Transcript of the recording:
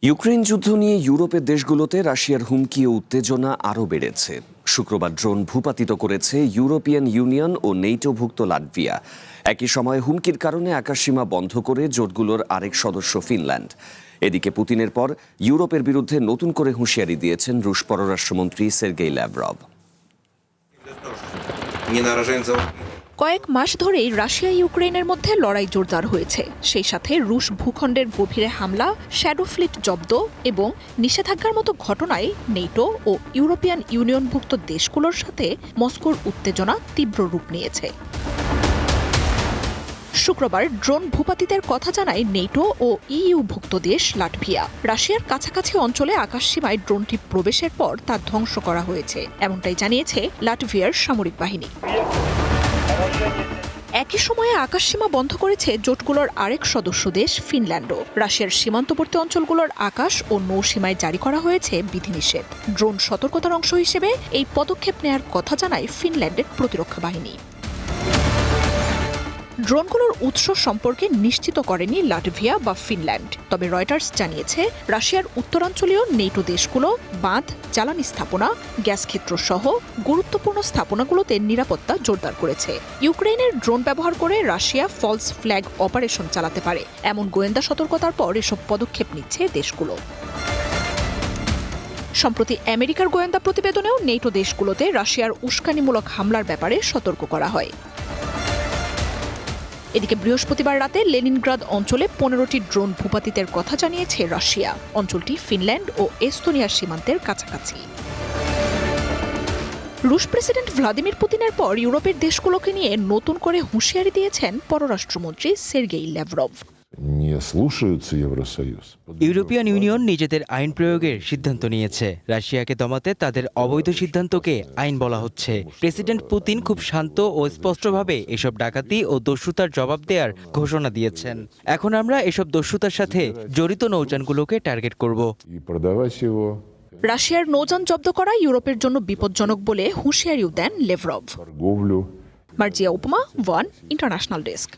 Ukraine যুদ্ধ নিয়ে ইউরোপের দেশগুলোতে রাশিয়ার হুমকি ও উত্তেজনা আরও বেড়েছে। শুক্রবার ড্রোন ভূপাতিত করেছে ইউরোপিয়ান ইউনিয়ন ও নেটোভুক্ত লাটভিয়া। একই সময়ে হুমকির কারণে আকাশসীমা বন্ধ করে জোটগুলোর আরেক সদস্য ফিনল্যান্ড। এদিকে পুতিনের পর ইউরোপের বিরুদ্ধে নতুন করে হুঁশিয়ারি দিয়েছেন রুশ পররাষ্ট্রমন্ত্রী সের্গেই ল্যাভরভ। কয়েক মাস ধরেই রাশিয়া ইউক্রেনের মধ্যে লড়াই জোরদার হয়েছে। সেই সাথে রুশ ভূখণ্ডের গভীরে হামলা, শ্যাডো ফ্লিট জব্দ এবং নিষেধাজ্ঞার মতো ঘটনায় নেটো ও ইউরোপিয়ান ইউনিয়নভুক্ত দেশগুলোর সাথে মস্কোর উত্তেজনা তীব্র রূপ নিয়েছে। শুক্রবার ড্রোন ভূপাতিতের কথা জানায় নেটো ও ইইউভুক্ত দেশ লাটভিয়া। রাশিয়ার কাছাকাছি অঞ্চলে আকাশসীমায় ড্রোনটি প্রবেশের পর তা ধ্বংস করা হয়েছে, এমনটাই জানিয়েছে লাটভিয়ার সামরিক বাহিনী। একই সময়ে আকাশসীমা বন্ধ করেছে জোটগুলোর আরেক সদস্য দেশ ফিনল্যান্ডও। রাশিয়ার সীমান্তবর্তী অঞ্চলগুলোর আকাশ ও নৌসীমায় জারি করা হয়েছে বিধিনিষেধ। ড্রোন সতর্কতার অংশ হিসেবে এই পদক্ষেপ নেয়ার কথা জানায় ফিনল্যান্ডের প্রতিরক্ষা বাহিনী। ড্রোনগুলোর উৎস সম্পর্কে নিশ্চিত করেনি লাটভিয়া বা ফিনল্যান্ড, তবে রয়টার্স জানিয়েছে রাশিয়ার উত্তরাঞ্চলীয় নেটো দেশগুলো বাঁধ, জ্বালানি স্থাপনা, গ্যাস ক্ষেত্র সহ গুরুত্বপূর্ণ স্থাপনাগুলোতে নিরাপত্তা জোরদার করেছে। ইউক্রেনের ড্রোন ব্যবহার করে রাশিয়া ফলস ফ্ল্যাগ অপারেশন চালাতে পারে, এমন গোয়েন্দা সতর্কতার পর এসব পদক্ষেপ নিচ্ছে দেশগুলো। সম্প্রতি আমেরিকার গোয়েন্দা প্রতিবেদনেও নেটো দেশগুলোতে রাশিয়ার উস্কানিমূলক হামলার ব্যাপারে সতর্ক করা হয়। এদিকে বৃহস্পতিবার রাতে লেনিনগ্রাদ অঞ্চলে 15টি ড্রোন ভূপাতিতের কথা জানিয়েছে রাশিয়া। অঞ্চলটি ফিনল্যান্ড ও এস্তোনিয়ার সীমান্তের কাছাকাছি। রুশ প্রেসিডেন্ট ভ্লাদিমির পুতিনের পর ইউরোপের দেশগুলোকে নিয়ে নতুন করে হুঁশিয়ারি দিয়েছেন পররাষ্ট্রমন্ত্রী সের্গেই ল্যাভরভ। ইউরোপিয়ান ইউনিয়ন নিজেদের আইন প্রয়োগের সিদ্ধান্ত নিয়েছে। রাশিয়াকে দমাতে তাদের অবৈধ সিদ্ধান্তকে আইন বলা হচ্ছে। প্রেসিডেন্ট পুতিন খুব শান্ত ও স্পষ্টভাবে এসব ডাকাতি ও দস্যুতার জবাব দেওয়ার ঘোষণা দিয়েছেন। এখন আমরা এসব দস্যুতার সাথে জড়িত নৌযানগুলোকে টার্গেট করব। রাশিয়ার নৌযান জব্দ করা ইউরোপের জন্য বিপজ্জনক বলে হুঁশিয়ারিও দেন ল্যাভরভ। মার্জিয়া উপমা, ওয়ান ইন্টারন্যাশনাল ডেস্ক।